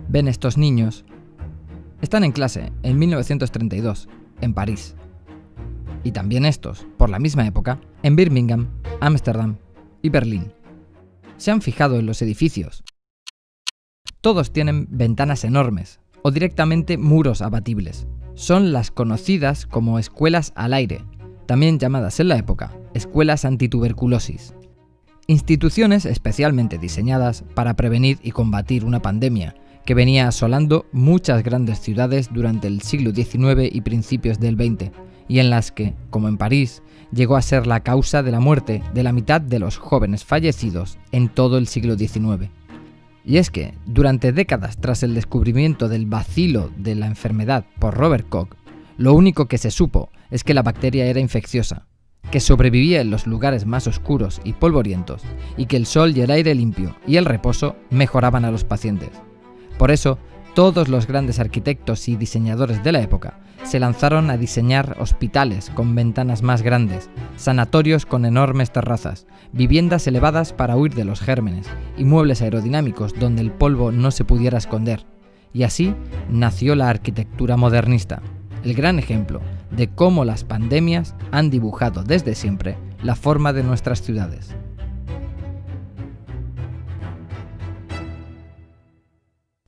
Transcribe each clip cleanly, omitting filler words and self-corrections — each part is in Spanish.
ven estos niños? Están en clase en 1932, en París. Y también estos, por la misma época, en Birmingham, Ámsterdam y Berlín. ¿Se han fijado en los edificios? Todos tienen ventanas enormes, o directamente muros abatibles. Son las conocidas como escuelas al aire, también llamadas en la época escuelas antituberculosis. Instituciones especialmente diseñadas para prevenir y combatir una pandemia que venía asolando muchas grandes ciudades durante el siglo XIX y principios del XX, y en las que, como en París, llegó a ser la causa de la muerte de la mitad de los jóvenes fallecidos en todo el siglo XIX. Y es que, durante décadas tras el descubrimiento del bacilo de la enfermedad por Robert Koch, lo único que se supo es que la bacteria era infecciosa, que sobrevivía en los lugares más oscuros y polvorientos, y que el sol y el aire limpio y el reposo mejoraban a los pacientes. Por eso, todos los grandes arquitectos y diseñadores de la época se lanzaron a diseñar hospitales con ventanas más grandes, sanatorios con enormes terrazas, viviendas elevadas para huir de los gérmenes y muebles aerodinámicos donde el polvo no se pudiera esconder. Y así nació la arquitectura modernista, el gran ejemplo de cómo las pandemias han dibujado desde siempre la forma de nuestras ciudades.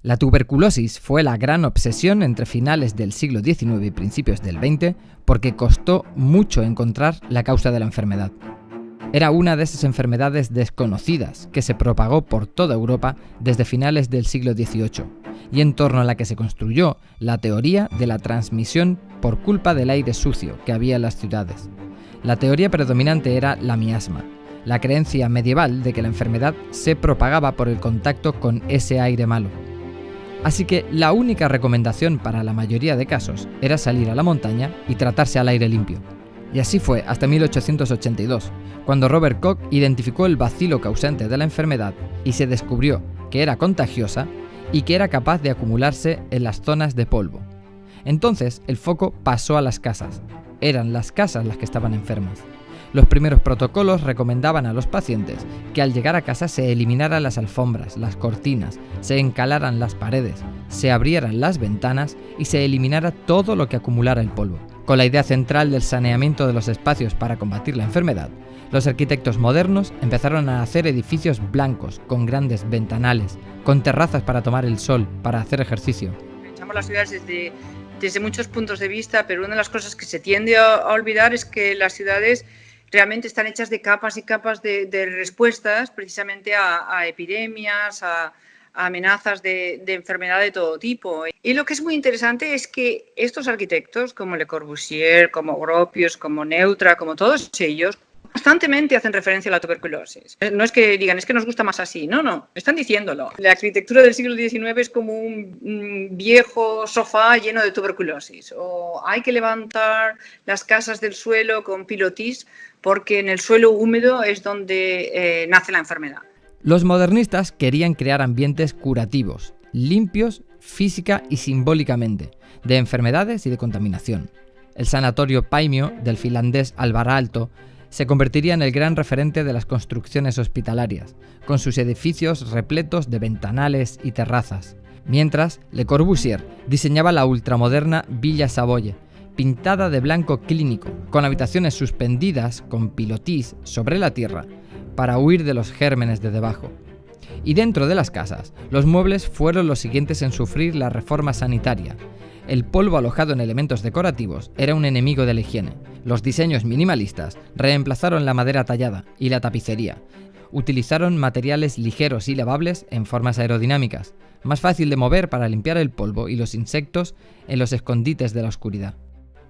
La tuberculosis fue la gran obsesión entre finales del siglo XIX y principios del XX porque costó mucho encontrar la causa de la enfermedad. Era una de esas enfermedades desconocidas que se propagó por toda Europa desde finales del siglo XVIII y en torno a la que se construyó la teoría de la transmisión por culpa del aire sucio que había en las ciudades. La teoría predominante era la miasma, la creencia medieval de que la enfermedad se propagaba por el contacto con ese aire malo. Así que la única recomendación para la mayoría de casos era salir a la montaña y tratarse al aire limpio. Y así fue hasta 1882, cuando Robert Koch identificó el bacilo causante de la enfermedad y se descubrió que era contagiosa y que era capaz de acumularse en las zonas de polvo. Entonces el foco pasó a las casas. Eran las casas las que estaban enfermas. Los primeros protocolos recomendaban a los pacientes que al llegar a casa se eliminaran las alfombras, las cortinas, se encalaran las paredes, se abrieran las ventanas y se eliminara todo lo que acumulara el polvo. Con la idea central del saneamiento de los espacios para combatir la enfermedad, los arquitectos modernos empezaron a hacer edificios blancos, con grandes ventanales, con terrazas para tomar el sol, para hacer ejercicio. Echamos las ciudades desde muchos puntos de vista, pero una de las cosas que se tiende a olvidar es que las ciudades realmente están hechas de capas y capas de respuestas precisamente a epidemias, a amenazas de enfermedad de todo tipo. Y lo que es muy interesante es que estos arquitectos, como Le Corbusier, como Gropius, como Neutra, como todos ellos, constantemente hacen referencia a la tuberculosis. No es que digan, es que nos gusta más así, no, están diciéndolo. La arquitectura del siglo XIX es como un viejo sofá lleno de tuberculosis, o hay que levantar las casas del suelo con pilotis porque en el suelo húmedo es donde nace la enfermedad. Los modernistas querían crear ambientes curativos, limpios física y simbólicamente, de enfermedades y de contaminación. El sanatorio Paimio del finlandés Alvar Aalto se convertiría en el gran referente de las construcciones hospitalarias, con sus edificios repletos de ventanales y terrazas. Mientras, Le Corbusier diseñaba la ultramoderna Villa Savoye, pintada de blanco clínico, con habitaciones suspendidas con pilotis sobre la tierra, para huir de los gérmenes de debajo. Y dentro de las casas, los muebles fueron los siguientes en sufrir la reforma sanitaria. El polvo alojado en elementos decorativos era un enemigo de la higiene. Los diseños minimalistas reemplazaron la madera tallada y la tapicería. Utilizaron materiales ligeros y lavables en formas aerodinámicas, más fácil de mover para limpiar el polvo y los insectos en los escondites de la oscuridad.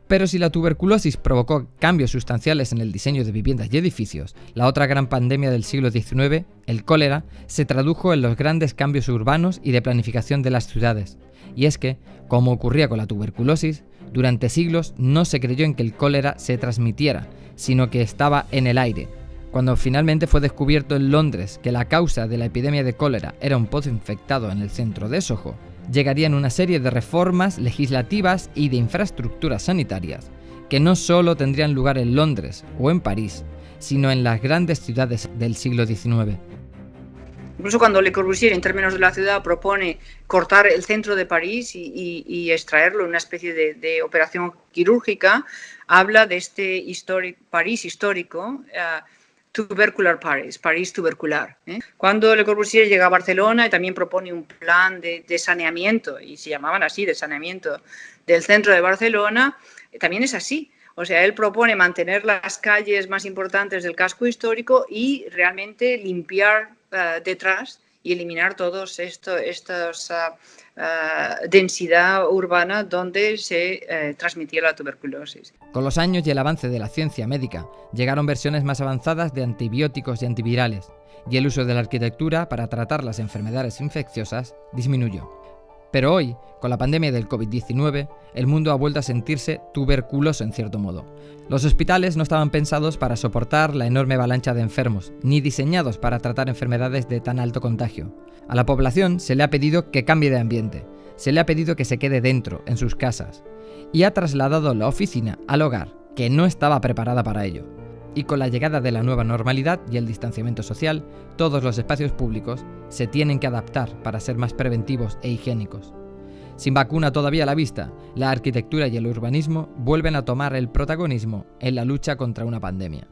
Pero si la tuberculosis provocó cambios sustanciales en el diseño de viviendas y edificios, la otra gran pandemia del siglo XIX, el cólera, se tradujo en los grandes cambios urbanos y de planificación de las ciudades. Y es que, como ocurría con la tuberculosis, durante siglos no se creyó en que el cólera se transmitiera, sino que estaba en el aire. Cuando finalmente fue descubierto en Londres que la causa de la epidemia de cólera era un pozo infectado en el centro de Soho, llegarían una serie de reformas legislativas y de infraestructuras sanitarias que no solo tendrían lugar en Londres o en París, sino en las grandes ciudades del siglo XIX. Incluso cuando Le Corbusier, en términos de la ciudad, propone cortar el centro de París y extraerlo en una especie de operación quirúrgica, habla de este París histórico, tubercular Paris, París tubercular. Cuando Le Corbusier llega a Barcelona y también propone un plan de saneamiento, y se llamaban así, de saneamiento del centro de Barcelona, también es así. O sea, él propone mantener las calles más importantes del casco histórico y realmente limpiar detrás y eliminar todos estos densidad urbana donde se transmitía la tuberculosis. Con los años y el avance de la ciencia médica, llegaron versiones más avanzadas de antibióticos y antivirales, y el uso de la arquitectura para tratar las enfermedades infecciosas disminuyó. Pero hoy, con la pandemia del COVID-19, el mundo ha vuelto a sentirse tuberculoso en cierto modo. Los hospitales no estaban pensados para soportar la enorme avalancha de enfermos, ni diseñados para tratar enfermedades de tan alto contagio. A la población se le ha pedido que cambie de ambiente, se le ha pedido que se quede dentro, en sus casas, y ha trasladado la oficina al hogar, que no estaba preparada para ello. Y con la llegada de la nueva normalidad y el distanciamiento social, todos los espacios públicos se tienen que adaptar para ser más preventivos e higiénicos. Sin vacuna todavía a la vista, la arquitectura y el urbanismo vuelven a tomar el protagonismo en la lucha contra una pandemia.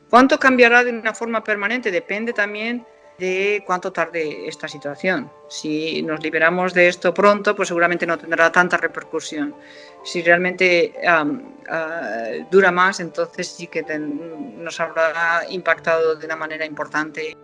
¿Cuánto cambiará de una forma permanente? Depende también de cuánto tarde esta situación. Si nos liberamos de esto pronto, pues seguramente no tendrá tanta repercusión. Si realmente dura más, entonces sí que nos habrá impactado de una manera importante.